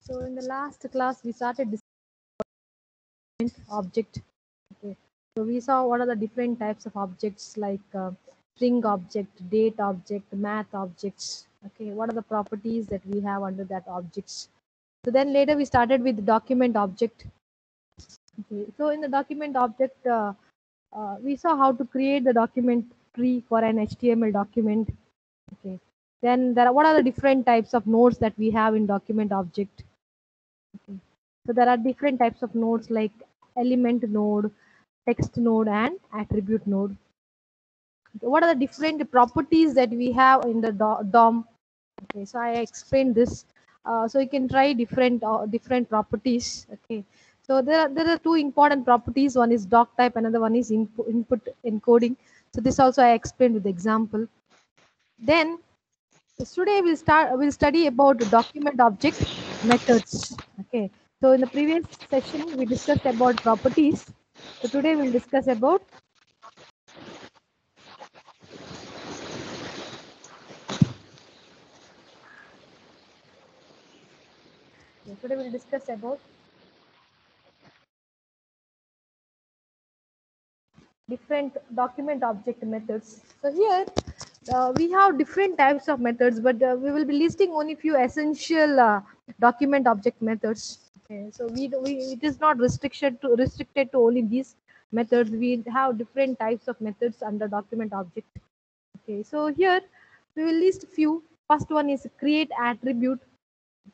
So in the last class, we started discussing object. Okay. So we saw what are the different types of objects like string object, date object, math objects. Okay. What are the properties that we have under that objects? So then later we started with document object. Okay. So in the document object, we saw how to create the document tree for an HTML document. Okay. Then what are the different types of nodes that we have in document object? Okay. So there are different types of nodes like element node, text node, and attribute node. Okay. What are the different properties that we have in the DOM? Okay, so I explained this. So you can try different properties. Okay, so there are two important properties. One is doc type, another one is input encoding. So this also I explained with the example. Then today we'll study about document object methods. Okay, so in the previous session we discussed about properties. So today we'll discuss about different document object methods. So here we have different types of methods, but we will be listing only few essential document object methods. Okay, so we it is not restricted to only these methods. We have different types of methods under document object. Okay, so here we will list few. First one is create attribute.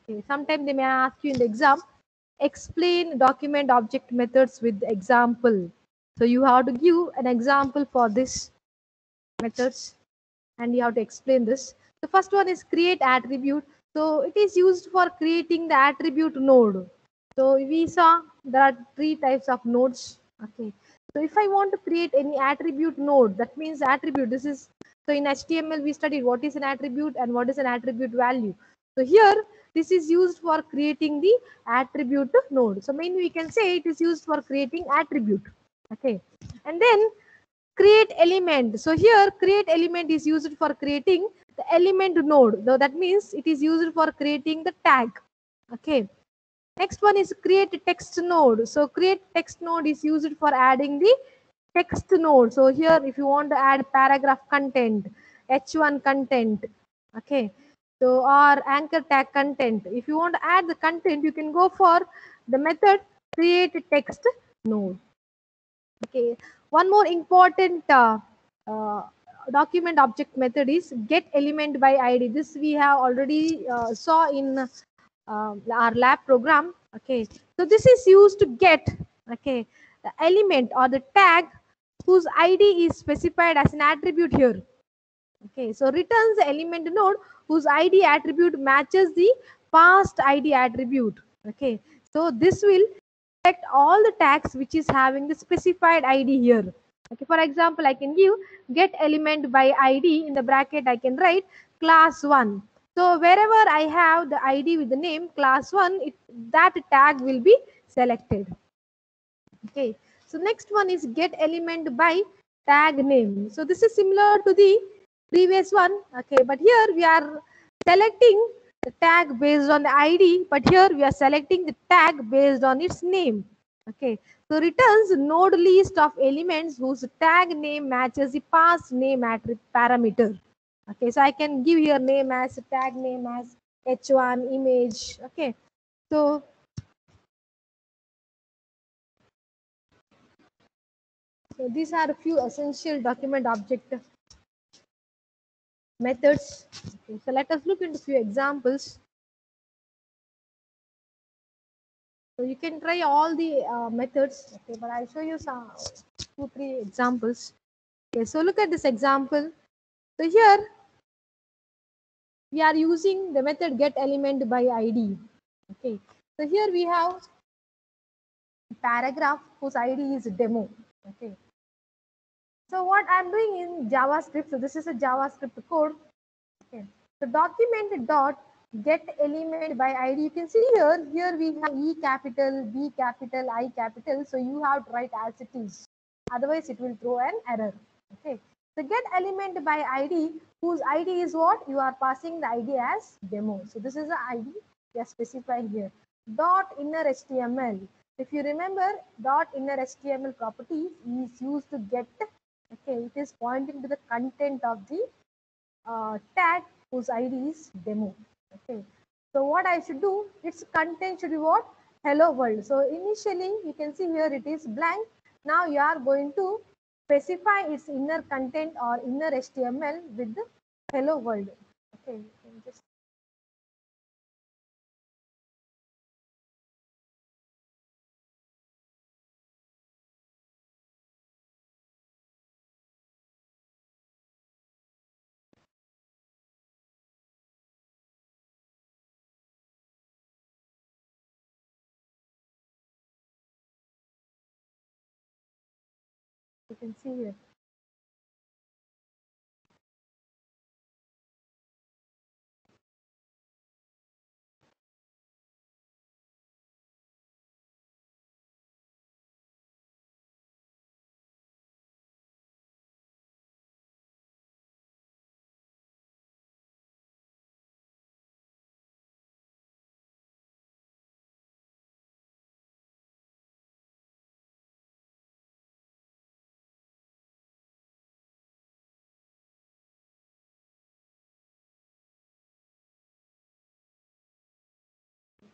Okay, sometimes they may ask you in the exam, explain document object methods with example. So you have to give an example for this methods and you have to explain this. The first one is create attribute. So it is used for creating the attribute node. So we saw there are three types of nodes. Okay. So if I want to create any attribute node, that means attribute. This is so in HTML we studied what is an attribute and what is an attribute value. So here this is used for creating the attribute node. So mainly we can say it is used for creating attribute. Okay. And then create element. So here create element is used for creating the element node. So that means it is used for creating the tag. Okay. Next one is create text node. So create text node is used for adding the text node. So here if you want to add paragraph content, H1 content, okay. So or anchor tag content. If you want to add the content, you can go for the method create text node. Okay. One more important uh, document object method is get element by ID. This we have already saw in our lab program. Okay. So this is used to get okay the element or the tag whose ID is specified as an attribute here. Okay. So returns the element node whose ID attribute matches the past ID attribute. Okay. So this will select all the tags which is having the specified ID here. Okay, for example, I can give get element by ID in the bracket. I can write class 1. So wherever I have the ID with the name class 1, that tag will be selected. Okay. So next one is get element by tag name. So this is similar to the previous one. Okay, but here we are selecting the tag based on the ID, but here we are selecting the tag based on its name. Okay, so returns node list of elements whose tag name matches the past name parameter. Okay, so I can give here name as tag name as h1 image. Okay, so these are a few essential document object methods. Okay, so let us look into few examples. So you can try all the methods. Okay, but I'll show you some 2-3 examples. Okay, so look at this example. So here we are using the method get element by ID. Okay, so here we have paragraph whose ID is demo. Okay, so what I'm doing in JavaScript. So this is a JavaScript code. Okay. So document dot get element by ID. You can see here. Here we have E capital, B capital, I capital. So you have to write as it is. Otherwise, it will throw an error. Okay. So get element by ID, whose ID is what? You are passing the ID as demo. So this is the ID. we are specifying here. Dot inner HTML. If you remember, dot inner HTML property is used to get, okay, it is pointing to the content of the tag whose ID is demo. Okay. So what I should do, its content should be what? Hello world. So initially you can see here it is blank. Now you are going to specify its inner content or inner HTML with the hello world. Okay. Just you can see here.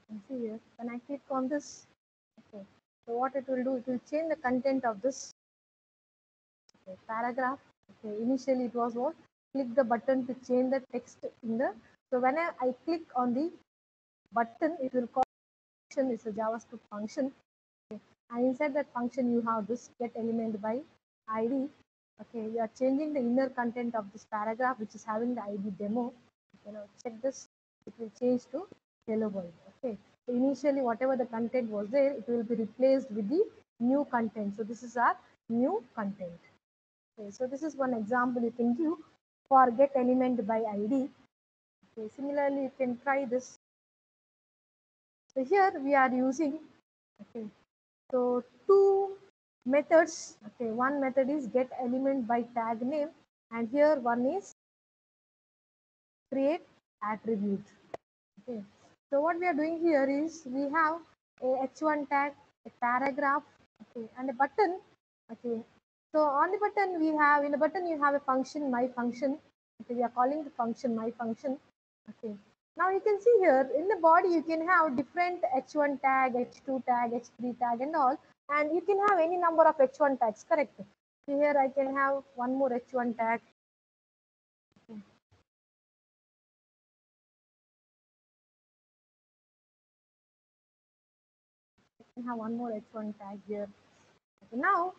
You can see here. When I click on this, okay. So what it will do, it will change the content of this, okay, paragraph. Okay. Initially it was what? Click the button to change the text in the. So when I click on the button, it will call function is a JavaScript function. Okay. And inside that function, you have this get element by ID. Okay, you are changing the inner content of this paragraph, which is having the ID demo. You know, check this. It will change to hello world. Okay. So initially, whatever the content was there, it will be replaced with the new content. So this is our new content. Okay. So this is one example you can give for get element by ID. Okay. Similarly, you can try this. So here we are using, okay, so two methods. Okay, one method is get element by tag name, and here one is create attribute. Okay, so what we are doing here is we have a h1 tag, a paragraph, okay, and a button. Okay, so on the button we have, in the button you have a function my function. Okay, we are calling the function my function. Okay, now you can see here in the body you can have different h1 tag, h2 tag, h3 tag and all, and you can have any number of h1 tags, correct? So here I can have one more h1 tag. Okay, I can have one more h1 tag here. Okay, now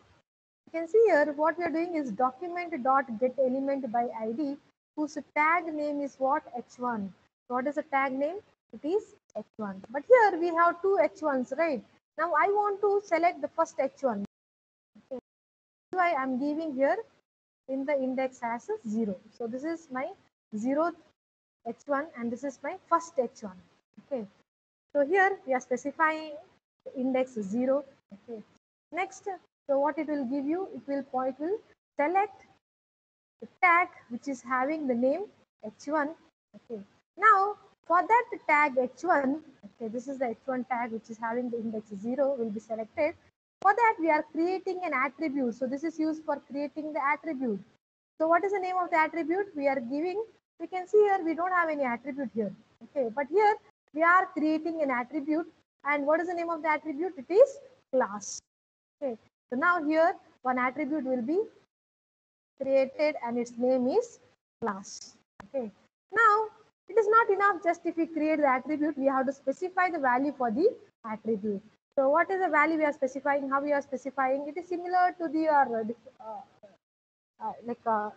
you can see here what we are doing is document dot get element by ID whose tag name is what? H1. What is the tag name? It is H1. But here we have two H1s, right? Now I want to select the first H1. Okay. That's why I'm giving here in the index as a 0. So this is my 0th H1 and this is my first H1. Okay. So here we are specifying index 0. Okay. Next, so what it will give you, it will select the tag which is having the name h1. Okay. Now for that tag h1, okay, this is the h1 tag which is having the index 0 will be selected. For that we are creating an attribute. So this is used for creating the attribute. So what is the name of the attribute we are giving? We can see here we don't have any attribute here. Okay, but here we are creating an attribute, and what is the name of the attribute? It is class. Okay, so now here one attribute will be created and its name is class. Okay, now it is not enough just if we create the attribute, we have to specify the value for the attribute. So what is the value we are specifying? How we are specifying? It is similar to the like uh,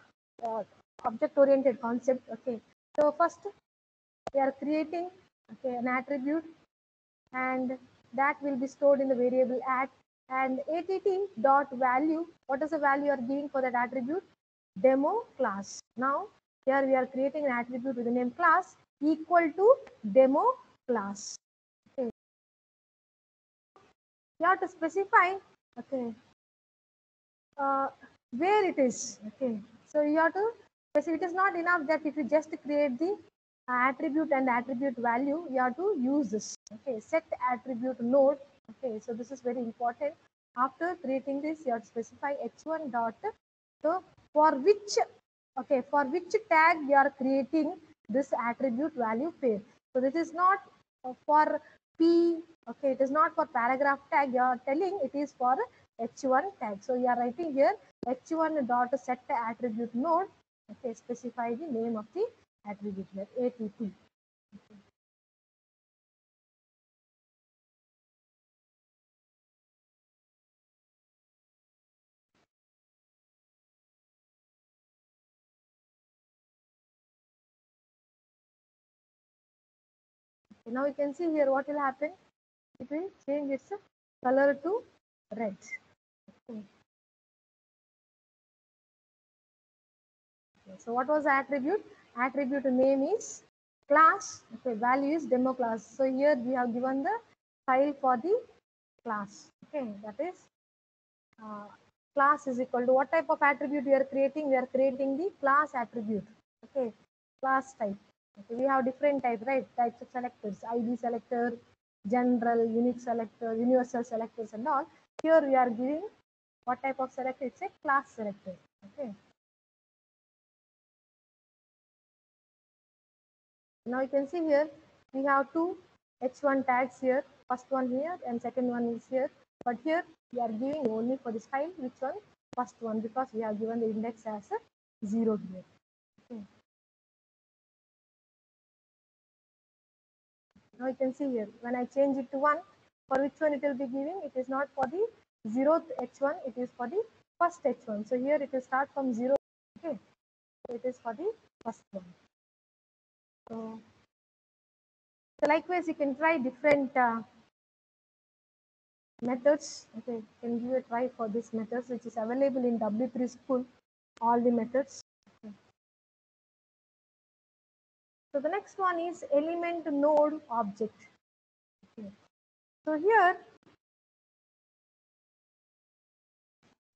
object oriented concept. Okay, so first we are creating, okay, an attribute, and that will be stored in the variable at, and att dot value. What is the value you are giving for that attribute? Demo class. Now here we are creating an attribute with the name class equal to demo class. Okay, you have to specify, okay, uh, where it is. Okay, so you have to specify. It is not enough that if you just create the attribute and attribute value, you have to use this. Okay, set attribute node. Okay, so this is very important. After creating this, you have to specify h1 dot. So for which, okay, for which tag you are creating this attribute value pair. So this is not for p. Okay, it is not for paragraph tag. You are telling it is for h1 tag. So you are writing here h1 dot set attribute node. Okay, specify the name of the attribute here, ATT. Okay, now you can see here what will happen. It will change its color to red. Okay. So what was the attribute? Attribute name is class. Okay, value is demo class. So here we have given the file for the class. Okay, that is uh, class is equal to what type of attribute we are creating? We are creating the class attribute. Okay, class type. Okay, we have different type, right? Types of selectors, ID selector, general, unique selector, universal selectors and all. Here we are giving what type of selector? It's a class selector. Okay. Now you can see here we have two h1 tags here. First one here and second one is here. But here we are giving only for the style which one? First one, because we have given the index as a 0 here. Okay. Now you can see here when I change it to 1, for which one it will be giving? It is not for the 0th h1, it is for the first h1. So here it will start from 0. Okay. So it is for the first one. So, so likewise you can try different methods. Okay, can give a try for this methods which is available in W3 school, all the methods. Okay. So the next one is element node object. Okay. So here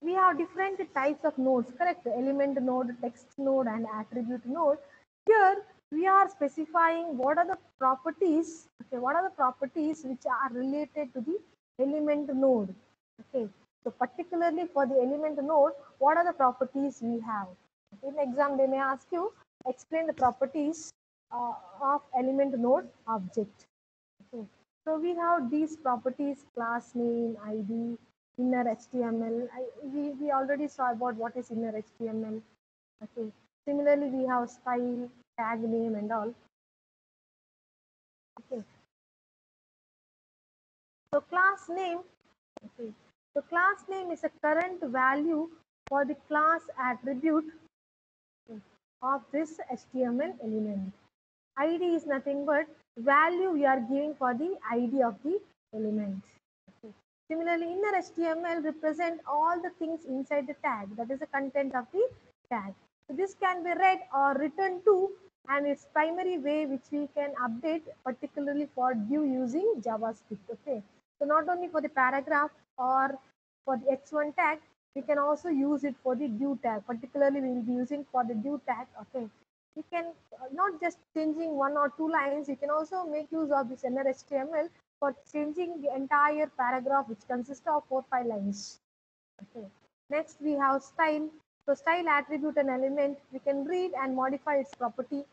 we have different types of nodes, correct? Element node, text node and attribute node. Here we are specifying what are the properties, okay, what are the properties which are related to the element node. Okay, so particularly for the element node, what are the properties we have? In exam they may ask you explain the properties of element node object. Okay. So we have these properties: class name, ID, inner HTML. We already saw about what is inner HTML. Okay. Similarly, we have style, tag name, and all. Okay. So class name. Okay. So class name is a current value for the class attribute, okay, of this HTML element. ID is nothing but value we are giving for the ID of the element. Okay. Similarly, inner HTML represent all the things inside the tag, that is the content of the tag. So this can be read or written to, and its primary way which we can update particularly for Vue using JavaScript. Okay. So not only for the paragraph or for the h1 tag, we can also use it for the Vue tag. Particularly, we will be using for the Vue tag. Okay. You can not just changing one or two lines, you can also make use of this inner HTML for changing the entire paragraph which consists of 4-5 lines. Okay. Next we have style. So style attribute an element, we can read and modify its property.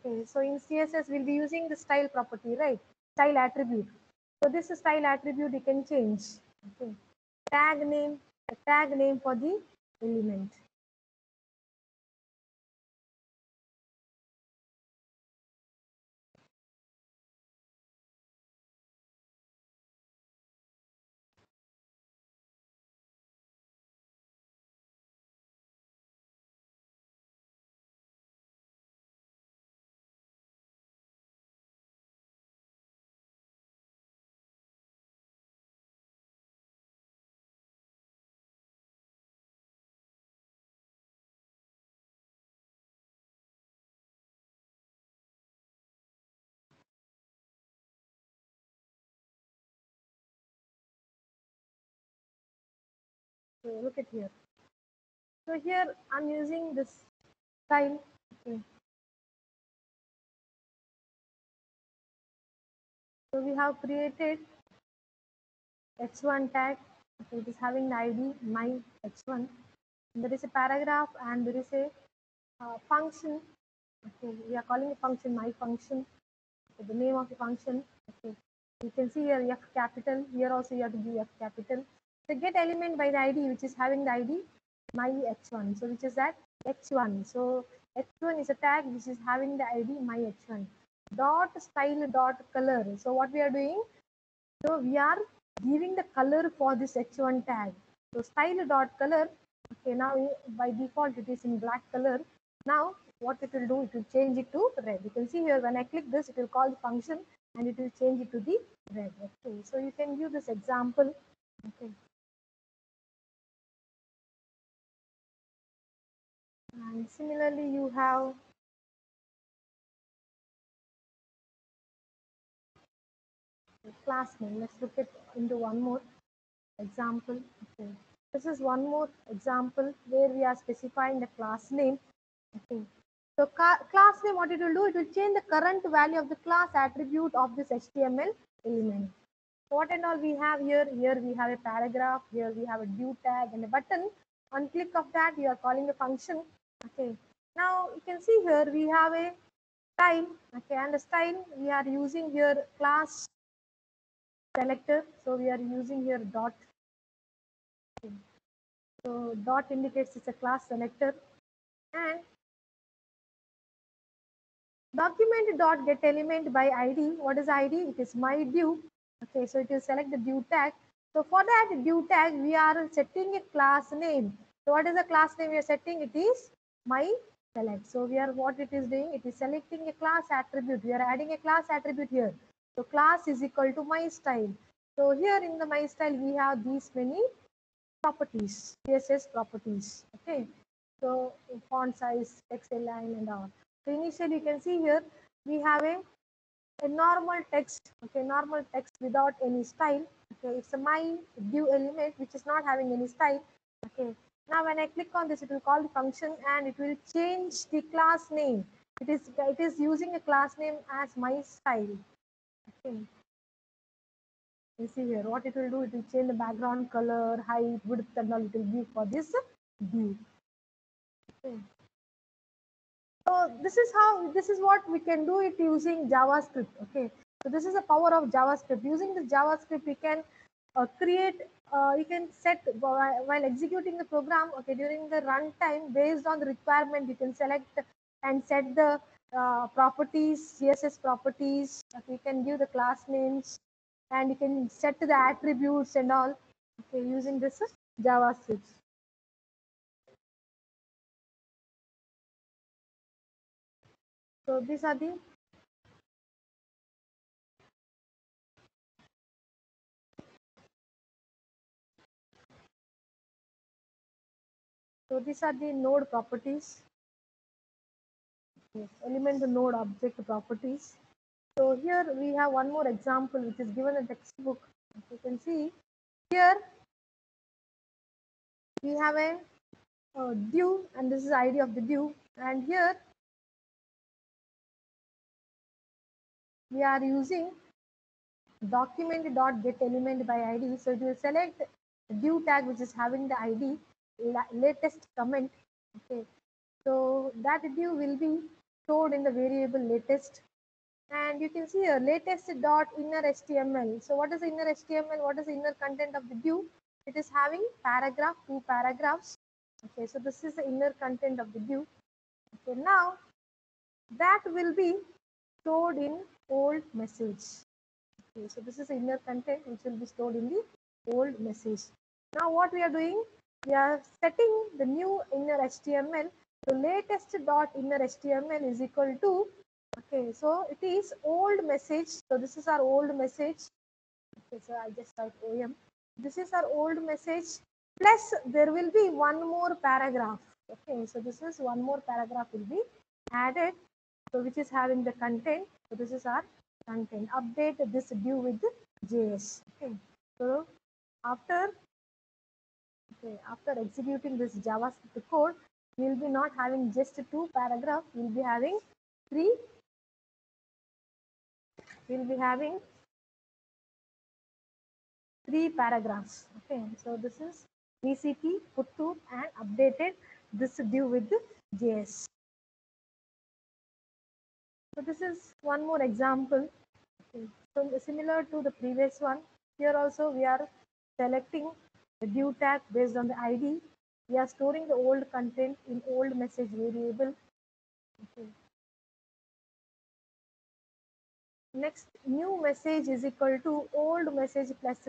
Okay, so in CSS we'll be using the style property, right? Style attribute. So this style attribute you can change. Okay. Tag name, the tag name for the element. So look at here. So here I'm using this style. Okay. So we have created h1 tag. Okay, it is having the id my h1. There is a paragraph and there is a function. Okay, we are calling a function my function. Okay, the name of the function. Okay, you can see here f capital. Here also you have to give f capital. So get element by the id which is having the id my h1. So which is that h1. So h1 is a tag which is having the id my h1. Dot style dot color. So what we are doing? So we are giving the color for this h1 tag. So style dot color. Okay, now by default it is in black color. Now what it will do? It will change it to red. You can see here when I click this, it will call the function and it will change it to the red. Okay, so you can give this example. Okay, and similarly you have class name. Let's look at into one more example. Okay, this is one more example where we are specifying the class name. Okay. So class name, what it will do, it will change the current value of the class attribute of this HTML element. So what and all we have here? Here we have a paragraph, here we have a div tag and a button. On click of that, you are calling a function. Okay. Now you can see here we have a style. Okay, and the style we are using here class selector. So we are using here dot. Okay. So dot indicates it's a class selector, and document dot get element by id. What is id? It is my div. Okay, so it will select the div tag. So for that div tag, we are setting a class name. So what is the class name we are setting? It is my select. So we are what it is doing? It is selecting a class attribute. We are adding a class attribute here. So class is equal to my style. So here in the my style, we have these many properties, CSS properties. Okay, so font size, text align, and all. So initially, you can see here we have a normal text. Okay, normal text without any style. Okay, it's a my div element which is not having any style. Okay, now when I click on this, it will call the function and it will change the class name. It is using a class name as my style. Okay, you see here what it will do. It will change the background color, height, width, and all. It will give for this div. Okay. So this is what we can do it using JavaScript. Okay. So this is the power of JavaScript. Using the JavaScript, we can create, you can set while executing the program. Okay, during the runtime, based on the requirement, you can select and set the properties, CSS properties. Okay, you can give the class names, and you can set the attributes and all. Okay, using this JavaScript. So these are the node properties. Yes, element node object properties. So here we have one more example which is given in the textbook. As you can see here we have a div, and this is ID of the div, and here we are using document dot get element by ID. So it will select div tag which is having the ID latest comment. Okay, so that div will be stored in the variable latest. And you can see here latest dot inner HTML. So what is the inner HTML? What is the inner content of the div? It is having paragraph, 2 paragraphs. Okay, so this is the inner content of the div. Okay, now that will be stored in old message. Okay, so this is the inner content which will be stored in the old message. Now what we are doing? We are setting the new inner HTML. So latest dot inner HTML is equal to, okay, so it is old message. So this is our old message. Okay, so I just type OM. This is our old message. Plus there will be one more paragraph. Okay, so this is one more paragraph will be added. So which is having the content. So this is our content. Update this div with JS. Okay, so after after executing this JavaScript code, we will be not having just 2 paragraphs. We will be having three. We will be having 3 paragraphs. Okay, so this is VCT, put to and updated this div with JS. So this is one more example. Okay. So similar to the previous one, here also we are selecting the div tag based on the ID. We are storing the old content in old message variable. Okay. Next, new message is equal to old message plus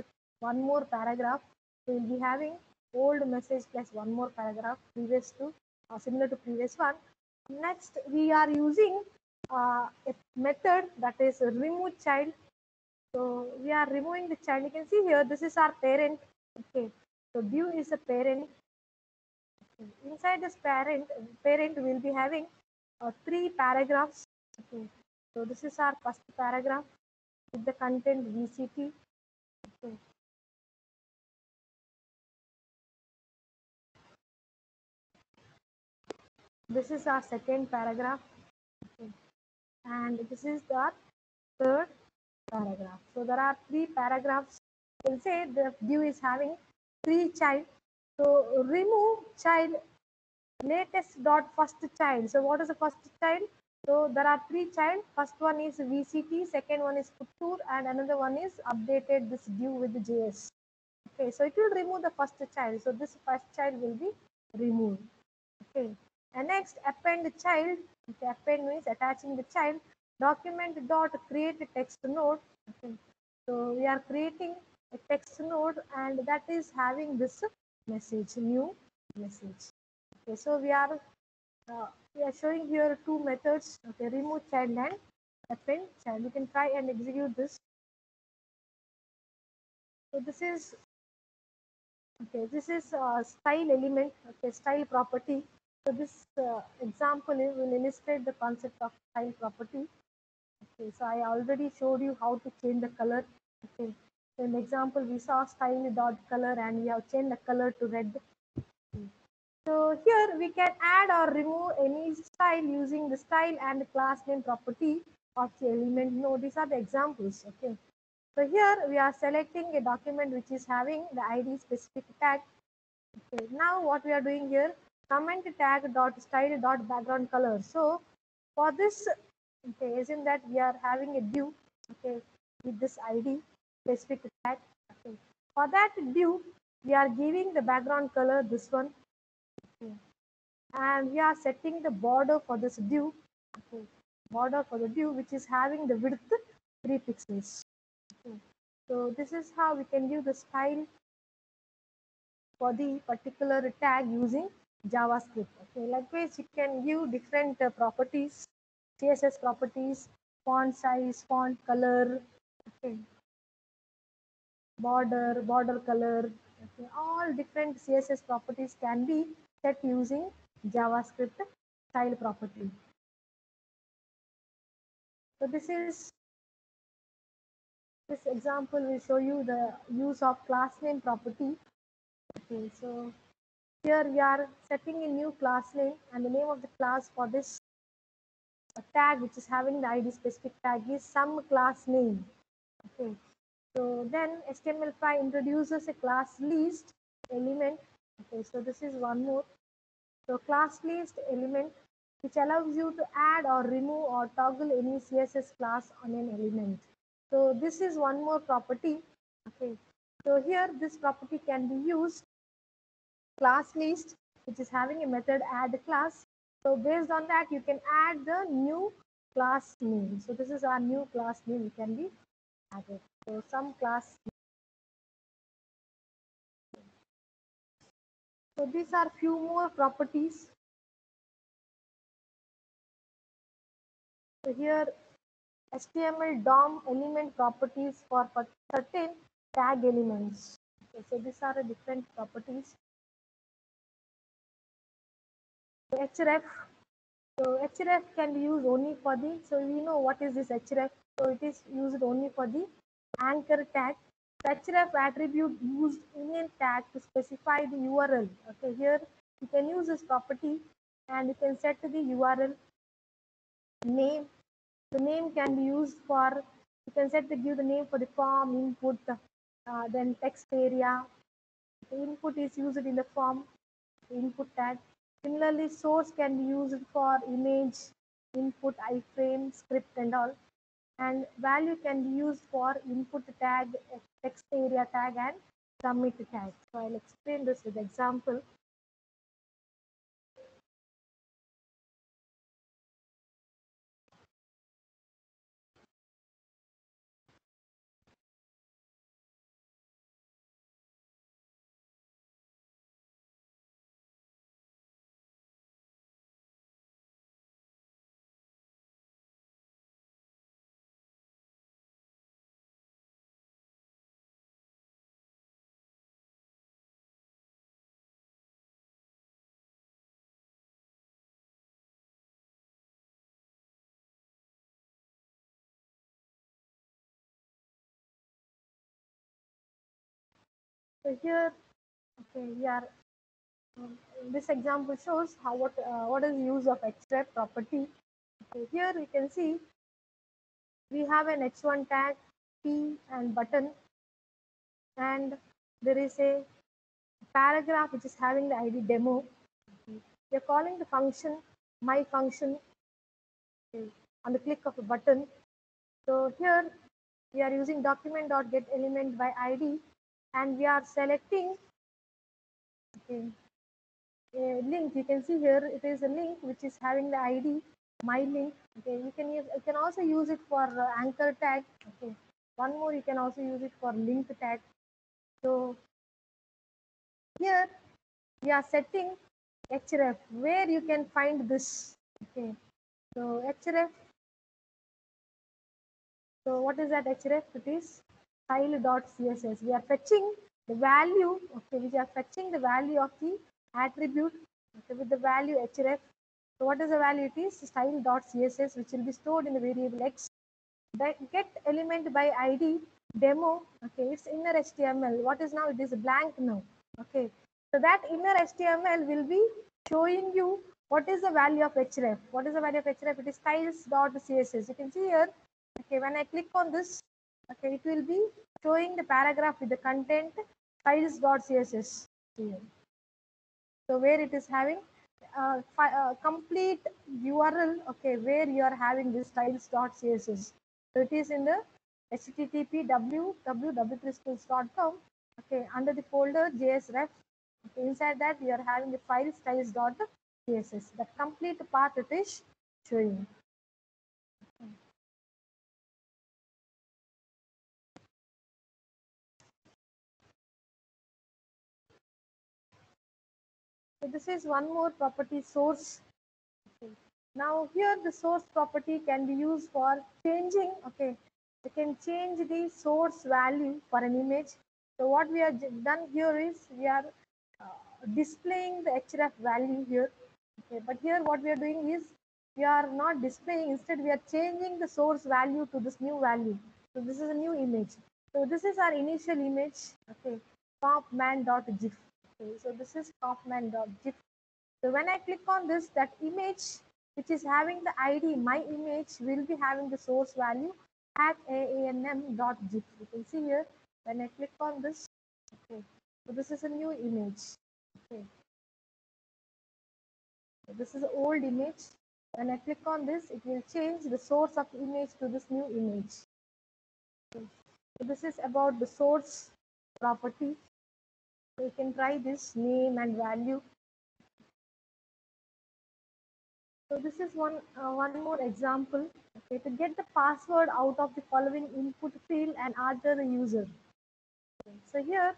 one more paragraph. We will be having old message plus one more paragraph previous to similar to previous one. Next, we are using a method that is remove child. So we are removing the child. You can see here this is our parent. Okay. So div is a parent. Okay. Inside this parent will be having 3 paragraphs. Okay. So this is our first paragraph with the content VCT. Okay. This is our second paragraph. Okay. And this is the third paragraph. So there are 3 paragraphs. We'll say the view is having 3 child. So remove child latest dot first child. So what is the first child? So there are 3 child. First one is VCT, second one is Puttur, and another one is updated this due with the JS. Okay, so it will remove the first child. So this first child will be removed. Okay, and next append child. Okay, append means attaching the child. Document dot create a text node. Okay, so we are creating a text node, and that is having this message, new message. Okay, so we are showing here 2 methods. Okay, remove child and append child. You can try and execute this. So this is okay. This is style element. Okay, style property. So this example will illustrate the concept of style property. Okay, so I already showed you how to change the color. Okay, so in example we saw style dot color and we have changed the color to red. Okay. So here we can add or remove any style using the style and class name property of the element. No, these are the examples. Okay. So here we are selecting a document which is having the ID specific tag. Okay. Now what we are doing here, comment tag dot style dot background color. So for this, okay, isn't that we are having a div, okay, with this ID specific tag. Okay. For that div, we are giving the background color this one. Okay. And we are setting the border for this div. Okay. Border for the div which is having the width 3 pixels. Okay. So this is how we can give the style for the particular tag using JavaScript. Okay, likewise, you can give different properties, CSS properties, font size, font color, okay, border color, okay, all different CSS properties can be set using JavaScript style property. So this example will show you the use of class name property. Okay, so here we are setting a new class name, and the name of the class for this tag which is having the ID specific tag is some class name. Okay. So then HTML5 introduces a class list element. Okay, so this is one more. So class list element which allows you to add or remove or toggle any CSS class on an element. So this is one more property. Okay. So here this property can be used class list which is having a method add class. So based on that you can add the new class name. So this is our new class name can be added. So some class. So these are few more properties. So here HTML DOM element properties for certain tag elements. Okay, so these are the different properties. So href. So href can be used only for the, so we know what is this href. So it is used only for the anchor tag. The href attribute used in a tag to specify the URL. Okay, here you can use this property and you can set the URL name. The name can be used for, you can set the give the name for the form input. then text area. The input is used in the form input tag. Similarly, source can be used for image, input, iframe, script and all. And value can be used for input tag, text area tag and submit tag. So I'll explain this with example. So here, okay, we are this example shows how what is use of href property. Okay, here we can see we have an h1 tag, p and button, and there is a paragraph which is having the id demo. Okay. We are calling the function my function, okay, on the click of a button. So here we are using document.getElement by id, and we are selecting, okay, a link. You can see here it is a link which is having the id my link. Okay, you can also use it for anchor tag. Okay, one more, you can also use it for link tag. So here we are setting href where you can find this. Okay, so href, so what is that href? It is style.css. We are fetching the value, okay, we are fetching the value of the attribute, okay, with the value href. So what is the value? It is style.css, which will be stored in the variable x. The get element by id demo, okay, it's inner HTML. What is now? It is blank now. Okay, so that inner HTML will be showing you what is the value of href. What is the value of href? It is styles.css. You can see here. Okay, when I click on this, okay, it will be showing the paragraph with the content styles.css here. So where it is having complete URL, okay, where you are having this styles.css. So it is in the http www.schools.com, okay, under the folder JSRef. Okay, inside that we are having the file styles.css. The complete path it is showing. So this is one more property, source. Okay. Now here the source property can be used for changing, okay, we can change the source value for an image. So what we have done here is we are displaying the href value here. Okay, but here what we are doing is we are not displaying, instead we are changing the source value to this new value. So this is a new image. So this is our initial image, okay, kaufman.gif. Okay, so this is kaufman.gif. So when I click on this, that image which is having the ID, my image, will be having the source value at aanm.gif. You can see here when I click on this. Okay, so this is a new image. Okay, so this is an old image. When I click on this, it will change the source of image to this new image. Okay. So this is about the source property. So you can try this name and value. So this is one more example. Okay, to get the password out of the following input field and enter the user. Okay, so here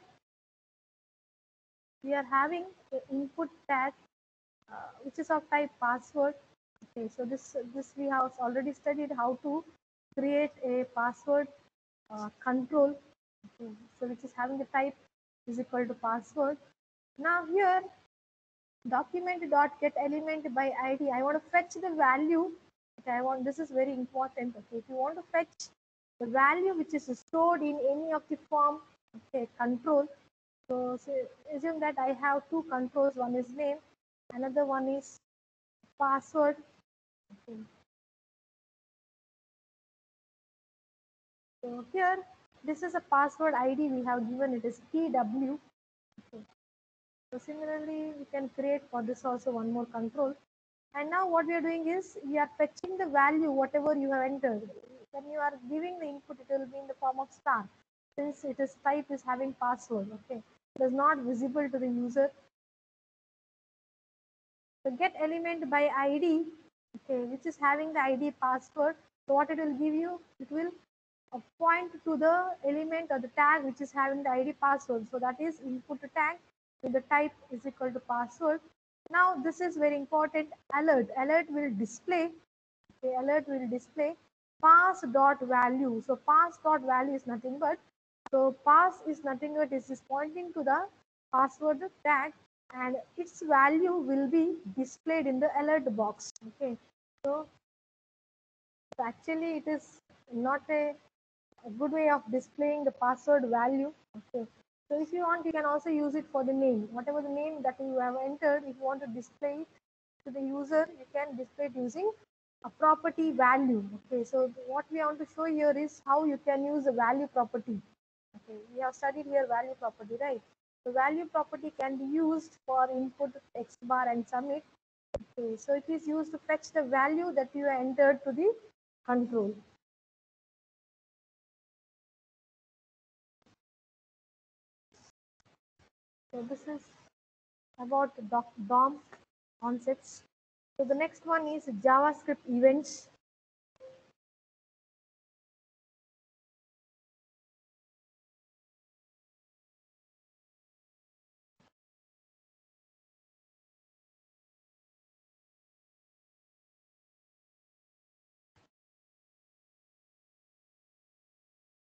we are having the input tag, which is of type password. Okay, so this we have already studied how to create a password control. Okay, so which is having the type is equal to password. Now here document.getElement by id. I want to fetch the value. Okay, this is very important. Okay, if you want to fetch the value which is stored in any of the form, okay, control. So assume that I have two controls. One is name, another one is password. Okay. So here This is a password ID we have given, it is TW. Okay. So similarly, we can create for this also one more control. And now what we are doing is we are fetching the value whatever you have entered. When you are giving the input, it will be in the form of star. Since it is type is having password, okay, it is not visible to the user. So get element by ID, okay, which is having the ID password. So what it will give you? It will point to the element or the tag which is having the ID password. So that is input tag with the type is equal to password. Now this is very important. Alert. Alert will display. Okay, alert will display pass dot value. So pass dot value is nothing but, so pass is nothing but it is pointing to the password tag, and its value will be displayed in the alert box. Okay, so actually it is not a good way of displaying the password value. Okay, so if you want, you can also use it for the name. Whatever the name that you have entered, if you want to display it to the user, you can display it using a property value. Okay, so what we want to show here is how you can use the value property. Okay, we have studied here value property, right? So value property can be used for input text bar and submit. Okay, so it is used to fetch the value that you entered to the control. So this is about DOM concepts. So the next one is JavaScript events.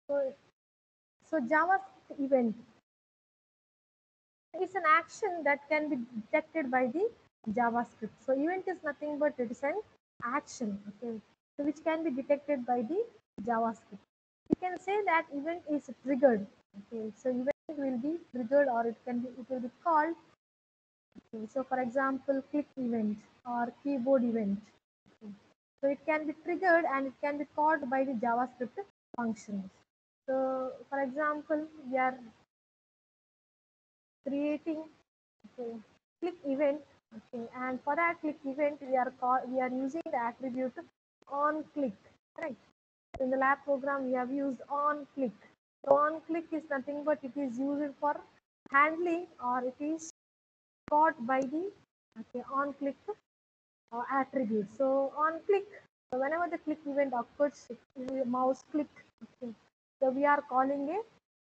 So, so JavaScript event is an action that can be detected by the JavaScript. So event is nothing but it is an action, okay, so which can be detected by the JavaScript. You can say that event is triggered. Okay, so event will be triggered or it will be called. Okay, so for example, click event or keyboard event. Okay. So it can be triggered and it can be called by the JavaScript functions. So for example, we are creating, okay, click event. Okay, and for that click event, we are using the attribute on click. Right. In the lab program, we have used on click. So on click is nothing but it is used for handling, or it is caught by the, okay, on click attribute. So on click, so whenever the click event occurs, it is a mouse click. Okay. So we are calling a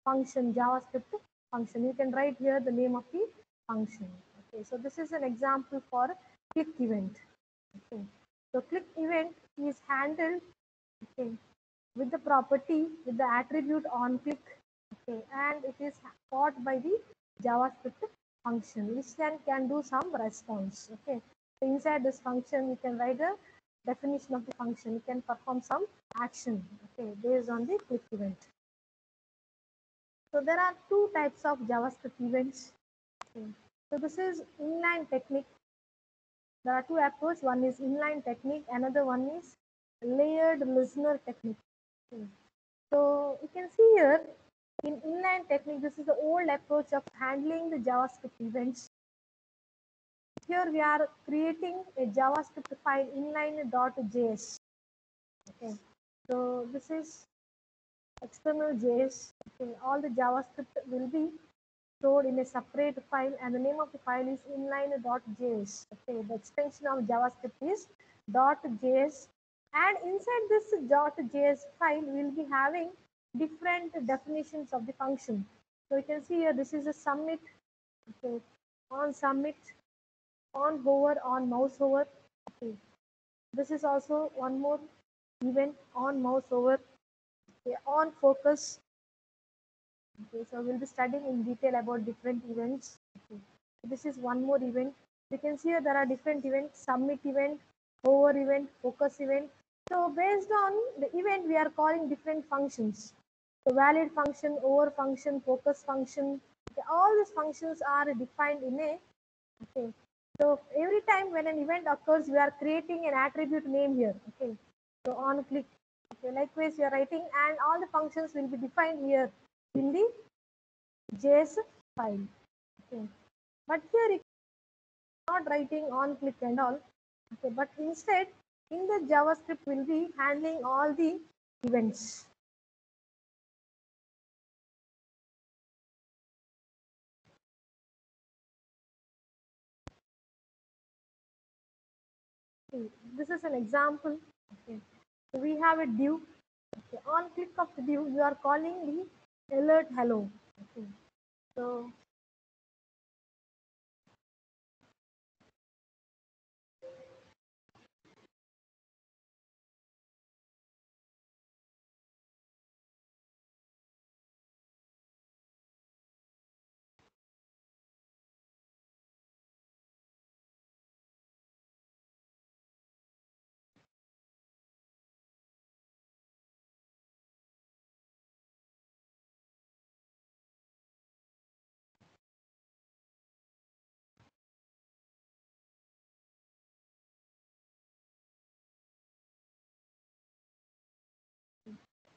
function, JavaScript function. You can write here the name of the function. Okay, so this is an example for click event. Okay, so click event is handled, okay, with the property with the attribute on click. Okay, and it is caught by the JavaScript function, which then can do some response. Okay, so inside this function, you can write a definition of the function. You can perform some action, okay, based on the click event. So there are two types of JavaScript events. Okay. So this is inline technique. There are two approaches. One is inline technique. Another one is layered listener technique. Okay. So you can see here in inline technique, this is the old approach of handling the JavaScript events. Here we are creating a JavaScript file inline.js. Okay. So this is external JS. Okay. All the JavaScript will be stored in a separate file, and the name of the file is inline.js. Okay, the extension of JavaScript is .js, and inside this .js file we'll be having different definitions of the function. So you can see here this is a submit. Okay, on submit, on hover, on mouse over. Okay, this is also one more event, on mouse over. Okay, on focus. Okay, so we'll be studying in detail about different events. Okay. This is one more event. You can see here there are different events: submit event, hover event, focus event. So based on the event, we are calling different functions. So valid function, over function, focus function. Okay, all these functions are defined in a. Okay. So every time when an event occurs, we are creating an attribute name here. Okay. So on click. Okay, likewise, you are writing, and all the functions will be defined here in the JS file. Okay, but here it's not writing on click and all. Okay, but instead, in the JavaScript will be handling all the events. Okay, this is an example. Okay, so we have a div. Okay, on click of the div, you are calling the alert hello. Okay, so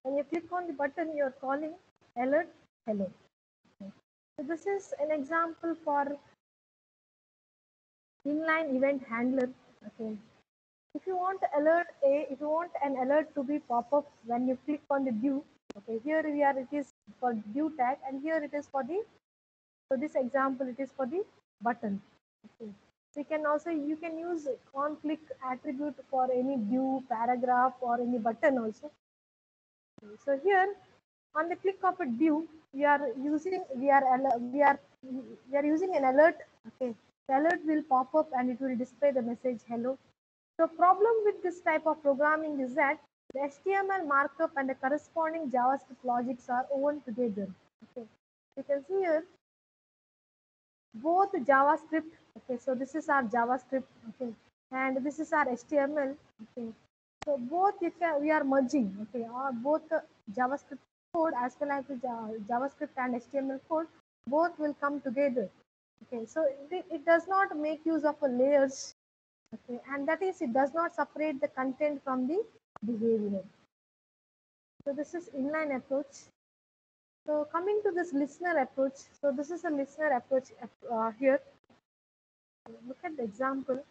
when you click on the button, you are calling alert hello. Okay. So this is an example for inline event handler. Okay. If you want if you want an alert to be pop up when you click on the div, okay, here we are, it is for div tag, and here it is for the, so this example, it is for the button. Okay. So you can use on click attribute for any div, paragraph, or any button also. Okay. So here on the click of a div, we are using an alert. Okay, the alert will pop up and it will display the message hello. The problem with this type of programming is that the HTML markup and the corresponding JavaScript logics are woven together. Okay, you can see here both JavaScript. Okay, so this is our JavaScript. Okay, and this is our HTML. Okay, so both we are merging. Okay, both the JavaScript code as well as the JavaScript and HTML code both will come together. Okay, so it does not make use of a layers. Okay, and that is, it does not separate the content from the behavior. So this is inline approach. So coming to this listener approach, so this is a listener approach here. Look at the example.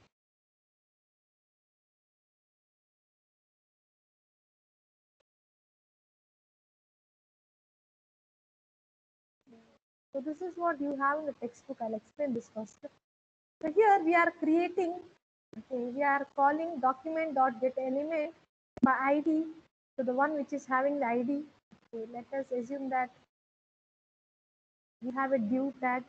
So this is what you have in the textbook. I'll explain this first. So here we are creating, okay, we are calling document.getElement by ID. So the one which is having the ID. Okay, let us assume that we have a div tag.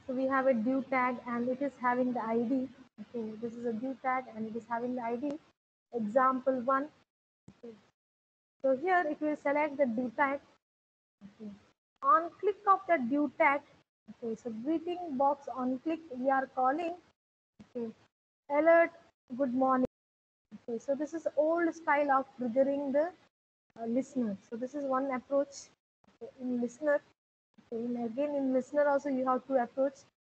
So we have a div tag and it is having the ID. Okay, this is a div tag and it is having the ID. Example one. Okay. So here it will select the div tag. Okay. On click of the div tag, okay, so greeting box on click, we are calling, okay, alert good morning. Okay, so this is old style of triggering the listener. So this is one approach. Okay, in listener. Okay, again in listener also you have two approach.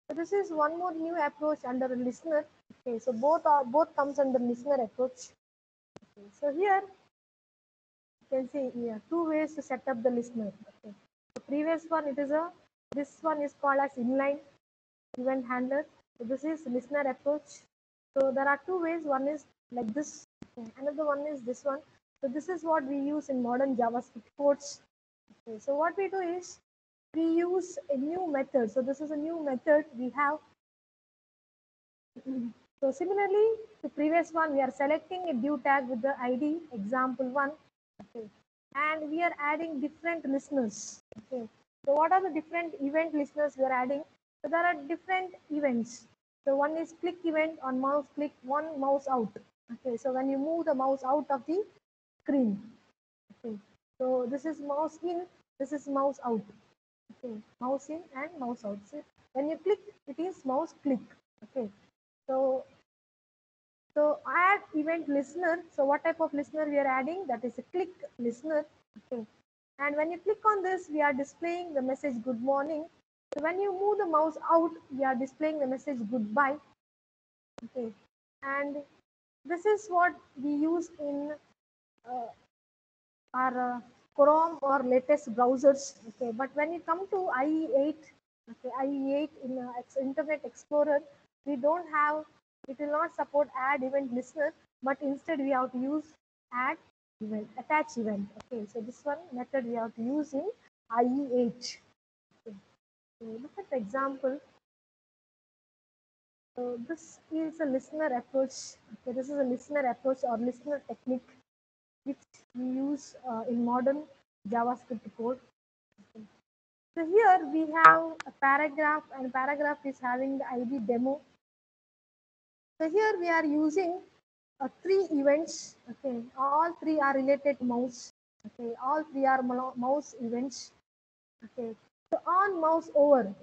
So this is one more new approach under a listener. Okay, so both comes under listener approach. Okay, so here you can see here two ways to set up the listener. Okay, the previous one, it is a, this one is called as inline event handler. So this is listener approach. So there are two ways. One is like this. Okay, another one is this one. So this is what we use in modern JavaScript codes. Okay, so what we do is we use a new method. So this is a new method we have. So similarly to previous one, we are selecting a div tag with the ID example one. Okay, and we are adding different listeners. Okay, so what are the different event listeners we are adding? So there are different events. So one is click event on mouse click, one mouse out. Okay, so when you move the mouse out of the screen. Okay, so this is mouse in, this is mouse out. Okay, mouse in and mouse out. So when you click, it is mouse click. Okay, so add event listener. So what type of listener we are adding? That is a click listener. Okay, and when you click on this, we are displaying the message good morning. So when you move the mouse out, we are displaying the message goodbye. Okay, and This is what we use in uh, our Chrome or latest browsers. Okay, but when you come to IE8, okay, IE8 in Internet Explorer, we don't have. It will not support add event listener, but instead we have to use add event, attach event. Okay, so this one method we have to use in IE8. Okay, so look at the example. So this is a listener approach. Okay, this is a listener approach or listener technique which we use in modern JavaScript code. Okay. So here we have a paragraph, and paragraph is having the ID demo. So here we are using three events. Okay, all three are related to mouse. Okay, all three are mouse events. Okay, so on mouse over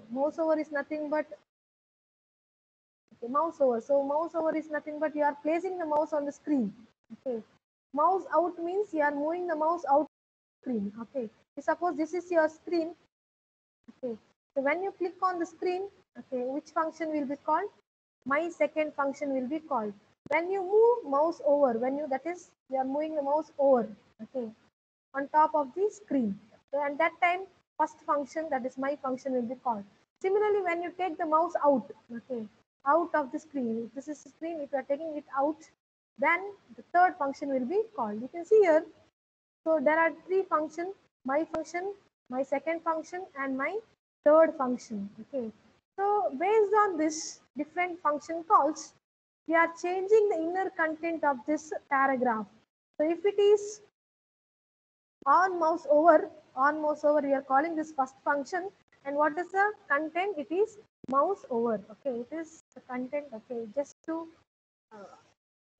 is nothing but okay, mouse over. So mouse over is nothing but you are placing the mouse on the screen. Okay, mouse out means you are moving the mouse out screen. Okay, suppose this is your screen. Okay, so when you click on the screen, okay, which function will be called? My second function will be called. When you move mouse over, when you that is you are moving the mouse over, okay, on top of the screen. So at that time, first function, that is my function, will be called. Similarly, when you take the mouse out, okay, out of the screen, if this is the screen, if you are taking it out, then the third function will be called. You can see here. So there are three functions: function, my second function, and my third function. Okay. So based on this different function calls, we are changing the inner content of this paragraph. So if it is on mouse over, we are calling this first function. And what is the content? It is mouse over. Okay, it is the content. Okay, just to uh,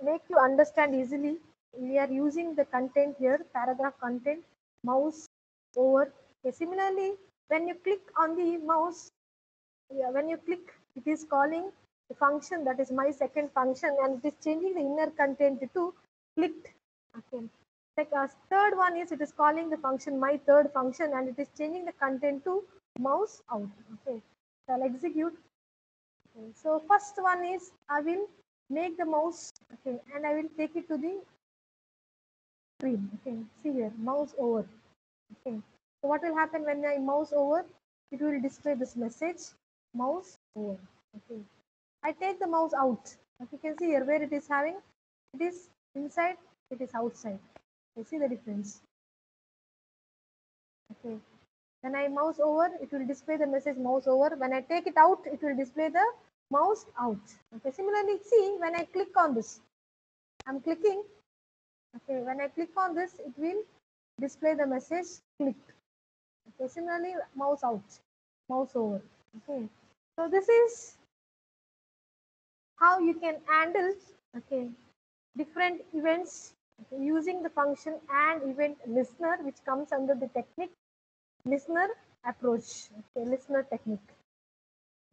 make you understand easily, we are using the content here, paragraph content, mouse over. Okay, similarly, when you click on the mouse, yeah, when you click, it is calling the function, that is my second function, and it is changing the inner content to clicked. Okay. Like third one is, it is calling the function my third function, and it is changing the content to mouse out. Okay. So I'll execute. Okay. So first one is I will make the mouse, okay, and I will take it to the screen. Okay. See here, mouse over. Okay. So what will happen when I mouse over? It will display this message, mouse over. Okay. I take the mouse out. As you can see here, where it is having, it is inside, it is outside. You see the difference. Okay. When I mouse over, it will display the message mouse over. When I take it out, it will display the mouse out. Okay. Similarly, see, when I click on this, I'm clicking. Okay. When I click on this, it will display the message clicked. Okay. Similarly, mouse out, mouse over. Okay. So this is how you can handle, okay, different events, okay, using the function and event listener, which comes under the technique listener approach. Okay, listener technique.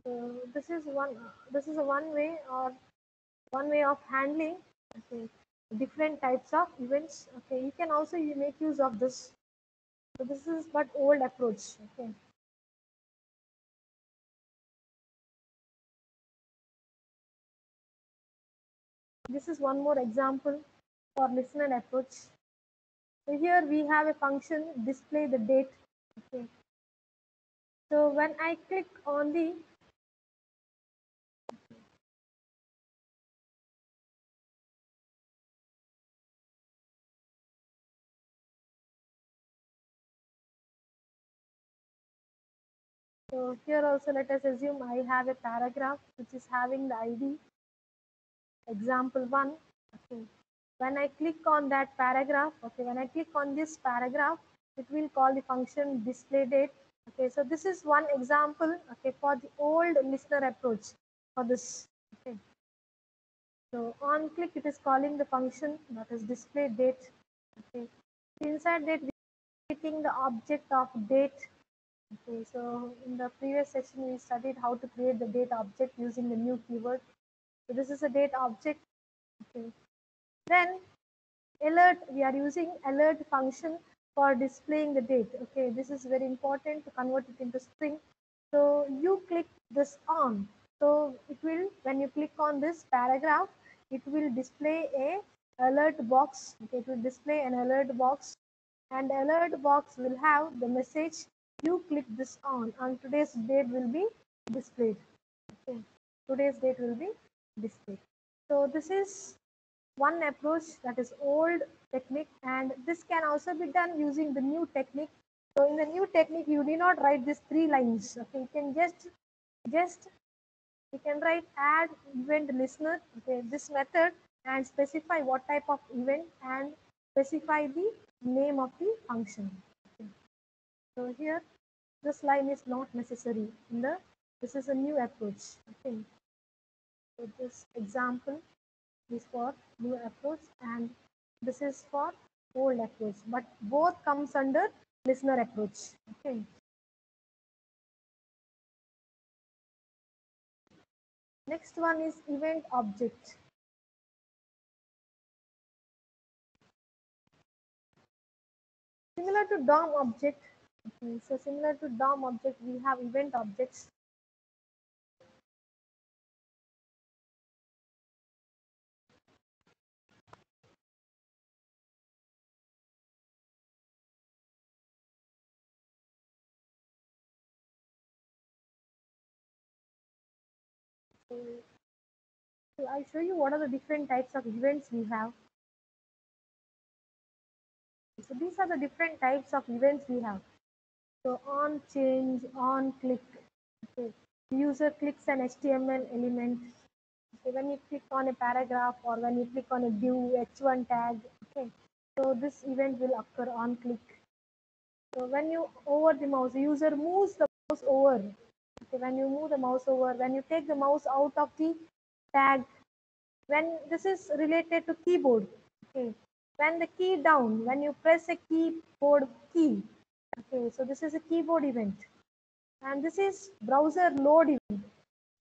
So this is a one way, or one way of handling, okay, different types of events. Okay, you can also make use of this. So this is but old approach. Okay. This is one more example for listener approach. So here we have a function display the date. Okay. So when I click on the, so here also let us assume I have a paragraph which is having the ID example 1. Okay. When I click on that paragraph, okay, when I click on this paragraph, it will call the function display date. Okay, so this is one example, okay, for the old listener approach for this. Okay. So on click, it is calling the function that is display date. Okay. Inside that, we are creating the object of date. Okay, so in the previous session, we studied how to create the date object using the new keyword. So this is a date object. Okay. Then alert, we are using alert function for displaying the date. Okay, this is very important to convert it into string. So you click this on. So it will, when you click on this paragraph, it will display a alert box. Okay, it will display an alert box, and the alert box will have the message, you click this on today's date will be displayed. Okay, today's date will be displayed. So this is one approach, that is old technique, and this can also be done using the new technique. So in the new technique you need not write these 3 lines. Okay, you can just you can write add event listener, okay, this method, and specify what type of event and specify the name of the function. Okay. So here this line is not necessary in the, this is a new approach. Okay. So this example is for new approach, and this is for old approach, but both comes under listener approach. Okay. Next one is event object. Similar to DOM object, okay, so similar to DOM object, we have event objects. So, I'll show you what are the different types of events we have. So these are the different types of events we have. So on change, on click, okay. User clicks an HTML element. Okay, when you click on a paragraph or when you click on a div h1 tag, okay. So this event will occur on click. So when you over the mouse, the user moves the mouse over. Okay, when you move the mouse over, when you take the mouse out of the tag, when this is related to keyboard. Okay, when the key down, when you press a keyboard key. Okay, so this is a keyboard event, and this is browser load event.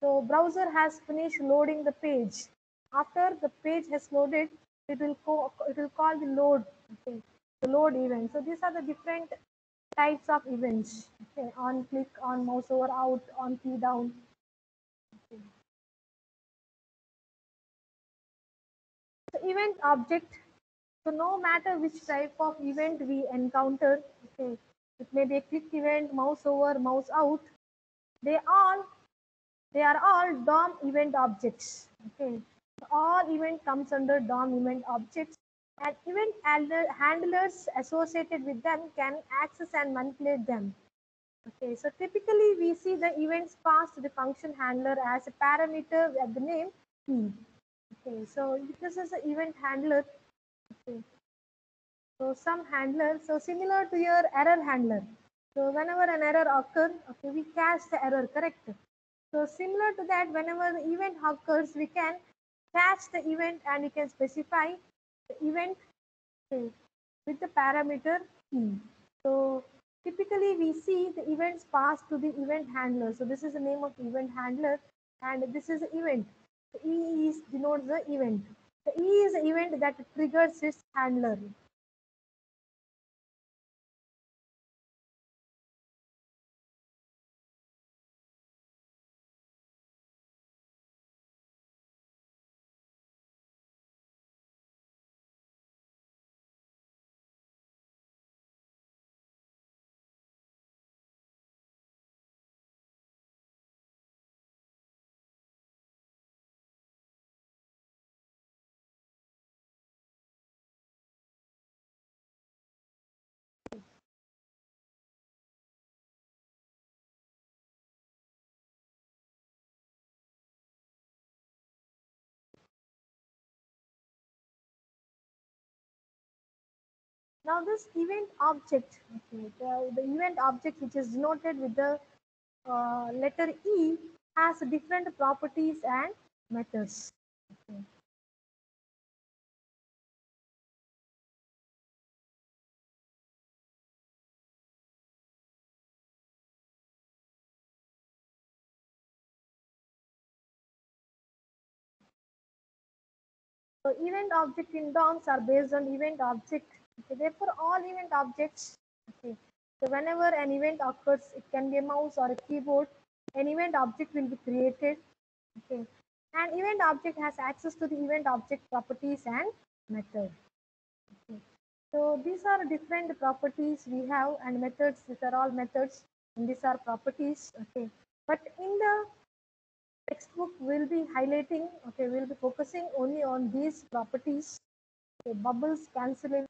So browser has finished loading the page. After the page has loaded, it will call the load. Okay, the load event. So these are the different types of events. Okay, on click, on mouse over out, on key down. Okay. So event object. So no matter which type of event we encounter, okay, it may be a click event, mouse over, mouse out, they all they are all DOM event objects. Okay, so all event comes under DOM event objects, and event handlers associated with them can access and manipulate them. Okay, so typically we see the events passed to the function handler as a parameter at the name key. Okay, so this is an event handler. Okay. So some handler, so similar to your error handler. So whenever an error occurs, okay, we catch the error, correct? So similar to that, whenever the event occurs, we can catch the event and we can specify the event, okay, with the parameter key. So typically we see the events passed to the event handler. So this is the name of event handler, and this is the event. The E is denotes the event. The E is the event that triggers its handler. Now this event object, okay, the event object which is denoted with the letter E has different properties and methods. Okay. So event object in DOMs are based on event object. Okay. Therefore, all event objects. Okay. So whenever an event occurs, it can be a mouse or a keyboard. An event object will be created. Okay. An event object has access to the event object properties and method. Okay. So these are different properties we have and methods. These are all methods and these are properties. Okay. But in the textbook, we'll be highlighting. Okay, we'll be focusing only on these properties. Okay, bubbles, cancel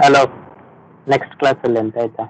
hello, next ಕ್ಲಾಸಲ್ಲಿ ಅಂತ ಆಯ್ತಾ?